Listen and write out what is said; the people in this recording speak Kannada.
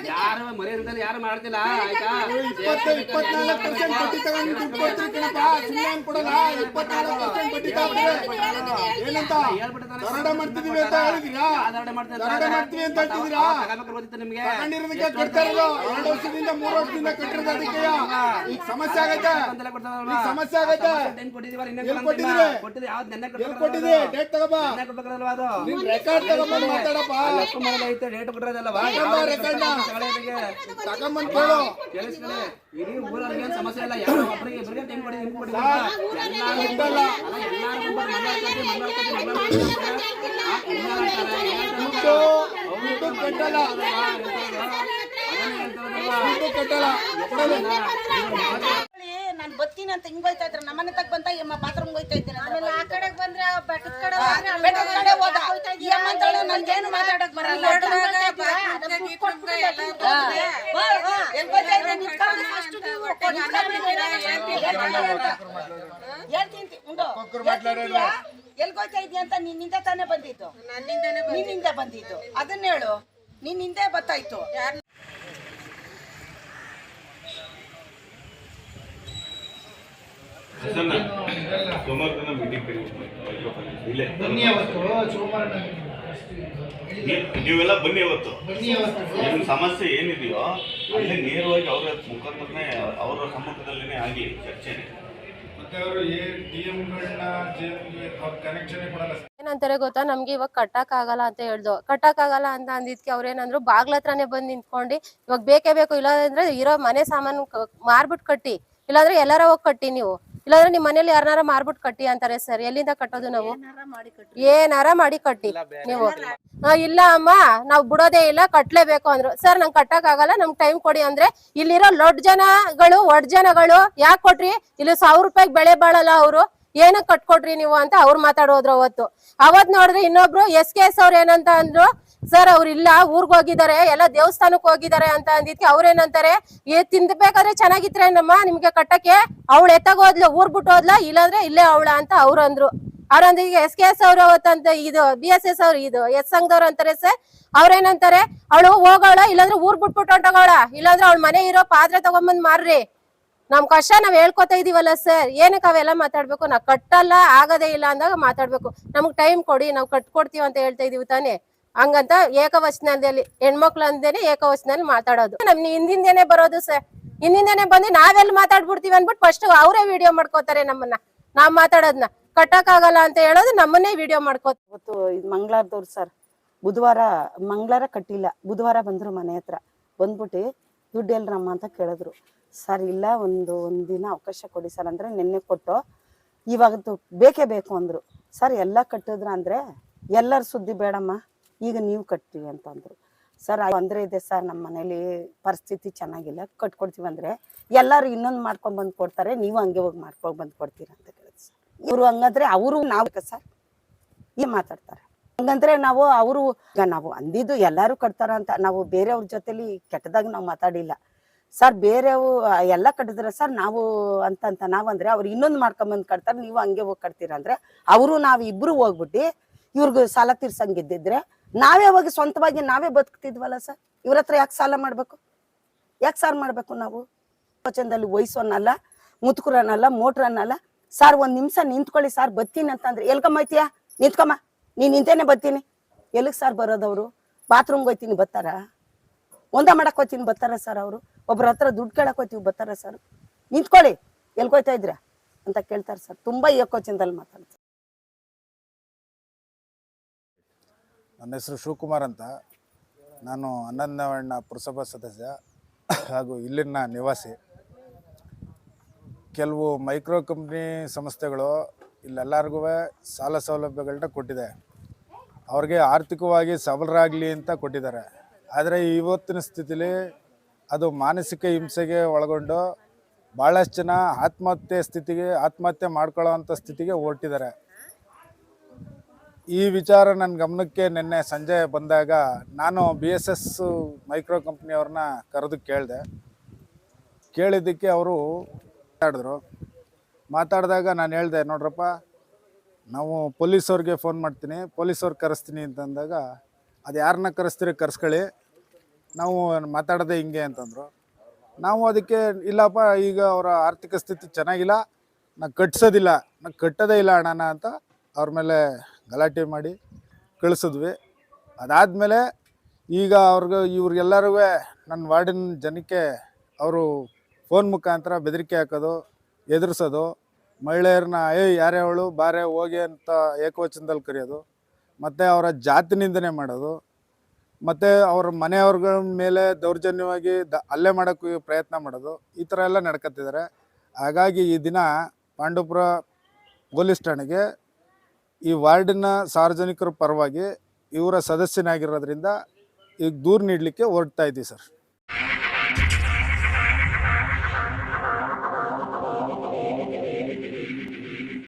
ಯಾರು ಮರ್ಯಾದೆ ಯಾರು ಮಾಡ್ತಿಲ್ಲ ಆಯ್ತಾ 24% ಬಡ್ಡಿ ತಗೊಂಡು ದುಡ್ಡು ಕೊಡ್ತೀರಿ ಕಣಪ್ಪ, ಸುಮ್ಮನೆ ಕೊಡಲ್ಲ. 24% ಬಡ್ಡಿ ತಗೊಂಡ್ರೆ ಏನಂತ ದರೋಡೆ ಮಾಡ್ತಿದೀವಿ ಅಂತ ಹೇಳಿದೀರಾ? ದರೋಡೆ ಮಾಡ್ತೀವಿ ಅಂತ ಹೇಳ್ತಿದ್ದೀರಾ? ತಗೊಂಡಿರೋದಕ್ಕೆ ಕಟ್ತಾ ಇರೋದು 2 ವರ್ಷದಿಂದ 3 ವರ್ಷದಿಂದ ಕಟ್ಟಿರೋದು. ಅದಕ್ಕೆ ಈಗ ಸಮಸ್ಯೆ ಆಗತ್ತೆ, ಸಮಸ್ಯೆ ಆಗತ್ತೆ. ಕೊಟ್ಟಿದ್ದೀರಿ ಡೇಟ್ ತಗೋಬಾ, ನಿನ್ ರೆಕಾರ್ಡ್ ತಗೊಂಡ್ಬಂದು ಮಾತಾಡಪ್ಪ. ಡೇಟ್ ಕೊಟ್ಟಿರೋದಲ್ವಾ ತಗೊಂಬಂದ್ ಕೇಳು. ಇಡೀ ಊರಲ್ಲಿ ಏನ್ ಸಮಸ್ಯೆ ಇಲ್ಲ, ಯಾರು ಒಬ್ಬರಿಗೆ ಇಬ್ಬರಿಗೆ ಟೈಮ್ ಕೊಡಿ, ನಿಮ್ಗೆ ಕೊಡಿ. ನಾನು ಬತ್ತೀನಿ ಅಂತ ಹಿಂಗ್ ಹೋಯ್ತಾ ಇದ್ರೆ ನಮ್ಮನೆ ತಗ ಬಂತ ಬಾತ್ರೂಮ್ ಹೋಯ್ತಾ ಇದ್ದೀನಿ. ಆಮೇಲೆ ಆ ಕಡೆಗೆ ಬಂದ್ರೆ ಬೆಟ್ಟದ ಕಡೆ ಹೋದ ಈ ಅಮ್ಮ ಅಂತೇಳಿ ನನ್ಗೇನು ಮಾತಾಡಕ್ ಬರಲ್ಲ. ಎಲ್ಗೋಯ್ತಾ ಇದೀಯ ಅಂತ ನಿನ್ನಿಂದ ತಾನೇ ಬಂದಿದ್ದು, ನಿನ್ನಿಂದ ಬಂದಿದ್ದು. ಅದನ್ನ ಹೇಳು, ನಿನ್ನಿಂದ ಗೊತ್ತಾಯ್ತು. ನೀವೆಲ್ಲ ಬನ್ನಿ ಅವತ್ತು. ನಿಮ್ಮ ಸಮಸ್ಯೆ ಏನಿದೆಯೋ ಅಲ್ಲಿ ನೇರವಾಗಿ ಅವರ ಮುಖಾಂತರನೇ ಅವರ ಸಮ್ಮುಖದಲ್ಲೇ ಆಗಲಿ ಚರ್ಚೆ. ಏನಂತಾರೆ ಗೊತ್ತಾ, ನಮ್ಗೆ ಇವಾಗ ಕಟ್ಟಕ್ ಆಗಲ್ಲ ಅಂತ ಹೇಳ್ದು. ಕಟ್ಟಕ್ ಆಗಲ್ಲ ಅಂತ ಅಂದಿದ್ಕೆ ಅವ್ರೇನಂದ್ರು ಬಾಗ್ಲ ಹತ್ರನೇ ಬಂದ್ ನಿಂತ್ಕೊಂಡು ಇವಾಗ ಬೇಕೇ ಬೇಕು, ಇಲ್ಲಾಂದ್ರೆ ಇರೋ ಮನೆ ಸಾಮಾನು ಮಾರ್ಬಿಟ್ಟು ಕಟ್ಟಿ, ಇಲ್ಲಾಂದ್ರೆ ಎಲ್ಲಾರ ಹೋಗಿ ಕಟ್ಟಿ ನೀವು, ಇಲ್ಲಾಂದ್ರೆ ನಿಮ್ ಮನೇಲಿ ಯಾರನಾರ ಮಾರ್ಬಿಟ್ಟು ಕಟ್ಟಿ ಅಂತಾರೆ. ಸರ್ ಎಲ್ಲಿಂದ ಕಟ್ಟೋದು ನಾವು? ಏನಾರ ಮಾಡಿ ಕಟ್ಟಿ ನೀವು. ಇಲ್ಲ ಅಮ್ಮ ನಾವ್ ಬಿಡೋದೇ ಇಲ್ಲ, ಕಟ್ಲೇಬೇಕು ಅಂದ್ರು. ಸರ್ ನಂಗೆ ಕಟ್ಟಕ್ ಆಗಲ್ಲ, ನಮ್ಗೆ ಟೈಮ್ ಕೊಡಿ ಅಂದ್ರೆ ಇಲ್ಲಿರೋ ಲೊಡ್ ಜನಗಳು ಒಡ್ ಜನಗಳು ಯಾಕೆ ಕೊಟ್ರಿ, ಇಲ್ಲಿ 1000 ರೂಪಾಯಿಗೆ ಬೆಳೆ ಬಾಳಲ್ಲ ಅವ್ರು, ಏನಕ್ ಕಟ್ಕೊಟ್ರಿ ನೀವು ಅಂತ ಅವ್ರು ಮಾತಾಡೋದ್ರು. ಅವತ್ ನೋಡಿದ್ರೆ ಇನ್ನೊಬ್ರು SKS ಅವ್ರು ಏನಂತ ಅಂದ್ರು, ಸರ್ ಅವ್ರು ಇಲ್ಲ ಊರ್ಗ್ ಹೋಗಿದ್ದಾರೆ, ಎಲ್ಲ ದೇವಸ್ಥಾನಕ್ ಹೋಗಿದ್ದಾರೆ ಅಂತ ಅಂದಿದ್ಕೆ ಅವ್ರೇನಂತಾರೆ, ತಿಂದ್ಬೇಕಾದ್ರೆ ಚೆನ್ನಾಗಿತ್ರೇನಮ್ಮ ನಿಮ್ಗೆ ಕಟ್ಟಕ್ಕೆ, ಅವಳು ಎತ್ತಾಗೋದ್ಲು ಊರ್ ಬಿಟ್ಟು ಹೋದ್ಲ, ಇಲ್ಲಾಂದ್ರೆ ಇಲ್ಲೇ ಅವಳ ಅಂತ ಅವ್ರಂದ್ರು. ಅವ್ರಂದ್ರೆ SKS ಅವ್ರು ಅವತ್ತಂತ ಇದು BSS ಅವ್ರು ಇದು ಎಸ್ ಸಂಘದವ್ರು ಅಂತಾರೆ. ಸರ್ ಅವ್ರೇನಂತಾರೆ, ಅವಳು ಹೋಗೋಳ, ಇಲ್ಲಾಂದ್ರೆ ಊರ್ ಬಿಟ್ಬಿಟ್ಟು ಹೊಂಟೋಗೋಳ, ಇಲ್ಲಾಂದ್ರೆ ಅವಳ ಮನೆ ಇರೋ ಪಾತ್ರೆ ತಗೊಂಬಂದ್ ಮಾರ್ರಿ, ನಮ್ ಕಷ್ಟ ನಾವ್ ಹೇಳ್ಕೊತಾ ಇದೀವಲ್ಲ ಸರ್, ಏನಕ್ಕೆ ಅವೆಲ್ಲ ಮಾತಾಡ್ಬೇಕು? ನಾವ್ ಕಟ್ಟಲ್ಲ ಆಗದೇ ಇಲ್ಲ ಅಂದಾಗ ಮಾತಾಡ್ಬೇಕು. ನಮಗ್ ಟೈಮ್ ಕೊಡಿ, ನಾವ್ ಕಟ್ಕೊಡ್ತೀವಿ ಅಂತ ಹೇಳ್ತಾ ಇದೀವಿ ತಾನೆ. ಹಂಗಂತ ಏಕವಚನದಲ್ಲಿ ಹೆಣ್ಮಕ್ಳು ಅಂದೇನೆ ಏಕವಚನದಲ್ಲಿ ಮಾತಾಡೋದು. ನಮ್ ಹಿಂದಿಂದೇನೆ ಬರೋದು ಸರ್, ಹಿಂದಿಂದೇನೆ ಬಂದು ನಾವೆಲ್ಲ ಮಾತಾಡ್ಬಿಡ್ತೀವಿ ಅನ್ಬಿಟ್ಟು ಫಸ್ಟ್ ಅವರೇ ವಿಡಿಯೋ ಮಾಡ್ಕೋತಾರೆ ನಮ್ಮನ್ನ, ನಾವ್ ಮಾತಾಡೋದ್ನ. ಕಟ್ಟಕ್ ಆಗಲ್ಲ ಅಂತ ಹೇಳೋದು ನಮ್ಮನ್ನೇ ವಿಡಿಯೋ ಮಾಡ್ಕೋತ. ಇವತ್ತು ಮಂಗಳಾರದವ್ರು ಸರ್ ಬುಧವಾರ ಮಂಗಳಾರ ಕಟ್ಟಿಲ್ಲ, ಬುಧವಾರ ಬಂದ್ರು ಮನೆ ಹತ್ರ ಬಂದ್ಬಿಟ್ಟು ದುಡ್ಡು ಎಲ್ರಮ್ಮ ಅಂತ ಕೇಳಿದ್ರು. ಸರ್ ಇಲ್ಲ ಒಂದು ದಿನ ಅವಕಾಶ ಕೊಡಿ ಸರ್ ಅಂದ್ರೆ ನಿನ್ನೆ ಕೊಟ್ಟು ಇವಾಗಂತೂ ಬೇಕೇ ಬೇಕು ಅಂದ್ರು. ಸರ್ ಎಲ್ಲ ಕಟ್ಟಿದ್ರ ಅಂದ್ರೆ ಎಲ್ಲರ ಸುದ್ದಿ ಬೇಡಮ್ಮ, ಈಗ ನೀವು ಕಟ್ತೀವಿ ಅಂತ ಅಂದ್ರು. ಸರ್ ಅಂದ್ರೆ ಇದೆ ಸರ್, ನಮ್ಮ ಮನೇಲಿ ಪರಿಸ್ಥಿತಿ ಚೆನ್ನಾಗಿಲ್ಲ, ಕಟ್ಕೊಡ್ತೀವಿ ಅಂದ್ರೆ ಎಲ್ಲಾರು ಇನ್ನೊಂದು ಮಾಡ್ಕೊಂಡ್ ಬಂದ್ ಕೊಡ್ತಾರೆ, ನೀವು ಹಂಗೆ ಹೋಗಿ ಮಾಡ್ಕೊಂಡ್ ಬಂದ್ ಕೊಡ್ತೀರ ಅಂತ ಕೇಳಿದ್ರು ಸರ್. ಇವ್ರು ಹಂಗಂದ್ರೆ ಅವರು ನಾವು ಸರ್ ಈ ಮಾತಾಡ್ತಾರೆ ಹಂಗಂದ್ರೆ ನಾವು ನಾವು ಅಂದಿದ್ದು ಎಲ್ಲಾರು ಕಟ್ತಾರ ಅಂತ, ನಾವು ಬೇರೆಯವ್ರ ಜೊತೆಲಿ ಕೆಟ್ಟದಾಗ ನಾವು ಮಾತಾಡಿಲ್ಲ ಸರ್. ಬೇರೆವು ಎಲ್ಲ ಕಟ್ಟಿದ್ರೆ ಸರ್ ನಾವು ಅಂತ ನಾವಂದ್ರೆ ಅವ್ರು ಇನ್ನೊಂದು ಮಾಡ್ಕೊಂಬಂದ್ ಕಟ್ತಾರೆ, ನೀವು ಹಂಗೆ ಹೋಗಿ ಕಟ್ತೀರ ಅಂದ್ರೆ ಅವರು ನಾವು ಇಬ್ರು ಹೋಗ್ಬಿಟ್ಟು ಇವ್ರಿಗೆ ಸಾಲ ತೀರ್ಸಂಗಿದ್ದಿದ್ರೆ ನಾವೇ ಹೋಗಿ ಸ್ವಂತವಾಗಿ ನಾವೇ ಬದುಕ್ತಿದ್ವಲ್ಲ ಸರ್. ಇವ್ರ ಹತ್ರ ಯಾಕೆ ಸಾಲ ಮಾಡ್ಬೇಕು, ಯಾಕೆ ಸಾರ್ ಮಾಡ್ಬೇಕು? ನಾವು ಯೋಚನದಲ್ಲಿ ವಯಸ್ಸನ್ನಲ್ಲ, ಮುತ್ಕುರನ್ನಲ್ಲ, ಮೋಟ್ರನ್ನಲ್ಲ ಸರ್. 1 ನಿಮಿಷ ನಿಂತ್ಕೊಳ್ಳಿ ಸರ್ ಬತ್ತೀನಿ ಅಂತಂದ್ರೆ ಎಲ್ಕಮ್ಮೈತಿಯಾ, ನಿಂತ್ಕೊಮ್ಮ, ನೀನ್ ನಿಂತೇನೆ ಬತ್ತೀನಿ. ಎಲ್ಲಿಗೆ ಸರ್ ಬರೋದವ್ರು? ಬಾತ್ರೂಮ್ಗೆ ಹೋಯ್ತೀನಿ ಬತ್ತಾರ, ಒಂದ ಮಾಡಕ್ ಹೋಗ್ತೀನಿ ಬತ್ತಾರ ಸರ್? ಅವರು ಒಬ್ರ ಹತ್ರ ದುಡ್ಡು ಕೇಳಕ್ ಹೋಗ್ತೀವಿ ಬತ್ತಾರ ಸರ್? ನಿಂತ್ಕೊಳ್ಳಿ, ಎಲ್ಕೋಯ್ತಾ ಇದ್ರ ಅಂತ ಕೇಳ್ತಾರೆ ಸರ್. ತುಂಬಾ ಏಕೋಚನದಲ್ಲಿ ಮಾತಾಡ್ತಾರೆ. ನನ್ನ ಹೆಸರು ಶಿವಕುಮಾರ್ ಅಂತ. ನಾನು ಹನ್ನೊಂದನೇವಣ್ಣ ಪುರಸಭಾ ಸದಸ್ಯ ಹಾಗೂ ಇಲ್ಲಿನ ನಿವಾಸಿ. ಕೆಲವು ಮೈಕ್ರೋ ಕಂಪ್ನಿ ಸಂಸ್ಥೆಗಳು ಇಲ್ಲೆಲ್ಲರಿಗೂ ಸಾಲ ಸೌಲಭ್ಯಗಳನ್ನ ಕೊಟ್ಟಿದೆ, ಅವ್ರಿಗೆ ಆರ್ಥಿಕವಾಗಿ ಸಬಲರಾಗಲಿ ಅಂತ ಕೊಟ್ಟಿದ್ದಾರೆ. ಆದರೆ ಇವತ್ತಿನ ಸ್ಥಿತಿಲಿ ಅದು ಮಾನಸಿಕ ಹಿಂಸೆಗೆ ಒಳಗೊಂಡು ಭಾಳಷ್ಟು ಜನ ಆತ್ಮಹತ್ಯೆ ಮಾಡ್ಕೊಳ್ಳೋವಂಥ ಸ್ಥಿತಿಗೆ ಹೊರಟಿದ್ದಾರೆ. ಈ ವಿಚಾರ ನನ್ನ ಗಮನಕ್ಕೆ ನಿನ್ನೆ ಸಂಜೆ ಬಂದಾಗ ನಾನು BSS ಮೈಕ್ರೋ ಕಂಪ್ನಿಯವ್ರನ್ನ ಕರೆದು ಕೇಳಿದ್ದಕ್ಕೆ ಅವರು ಮಾತಾಡಿದಾಗ ನಾನು ಹೇಳಿದೆ, ನೋಡ್ರಪ್ಪ ನಾವು ಪೊಲೀಸವ್ರಿಗೆ ಫೋನ್ ಮಾಡ್ತೀನಿ, ಪೊಲೀಸವ್ರಿಗೆ ಕರೆಸ್ತೀನಿ ಅಂತಂದಾಗ, ಅದು ಯಾರನ್ನ ಕರೆಸ್ಕೊಳ್ಳಿ, ನಾವು ಮಾತಾಡೋದೇ ಹಿಂಗೆ ಅಂತಂದರು. ನಾವು ಅದಕ್ಕೆ ಇಲ್ಲಪ್ಪ, ಈಗ ಅವರ ಆರ್ಥಿಕ ಸ್ಥಿತಿ ಚೆನ್ನಾಗಿಲ್ಲ, ನಾನು ಕಟ್ಟೋದೇ ಇಲ್ಲ ಹಣನ ಅಂತ ಅವ್ರ ಮೇಲೆ ಗಲಾಟೆ ಮಾಡಿ ಕಳಿಸಿದ್ವಿ. ಅದಾದಮೇಲೆ ಈಗ ಇವ್ರಿಗೆಲ್ಲರೂ ನನ್ನ ವಾರ್ಡಿನ ಜನಕ್ಕೆ ಅವರು ಫೋನ್ ಮುಖಾಂತರ ಬೆದರಿಕೆ ಹಾಕೋದು, ಎದುರಿಸೋದು, ಮಹಿಳೆಯರನ್ನ ಯಾರೇ ಅವಳು ಬಾರೆ ಹೋಗಿ ಅಂತ ಏಕವಚನದಲ್ಲಿ ಕರೆಯೋದು, ಮತ್ತು ಅವರ ಜಾತಿ ನಿಂದನೆ ಮಾಡೋದು, ಮತ್ತು ಅವ್ರ ಮನೆಯವ್ರಗಳ ಮೇಲೆ ದೌರ್ಜನ್ಯವಾಗಿ ಹಲ್ಲೆ ಮಾಡೋಕ್ಕೆ ಪ್ರಯತ್ನ ಮಾಡೋದು, ಈ ಥರ ಎಲ್ಲ ನಡ್ಕೊತಿದ್ದಾರೆ. ಹಾಗಾಗಿ ಈ ದಿನ ಪಾಂಡವಪುರ ಪೊಲೀಸ್ ಠಾಣೆಗೆ ಈ ವಾರ್ಡಿನ ಸಾರ್ವಜನಿಕರ ಪರವಾಗಿ ಇವರ ಸದಸ್ಯನಾಗಿರೋದ್ರಿಂದ ಈಗ ದೂರು ನೀಡಲಿಕ್ಕೆ ಹೊರಡ್ತಾ ಇದ್ದೀವಿ ಸರ್.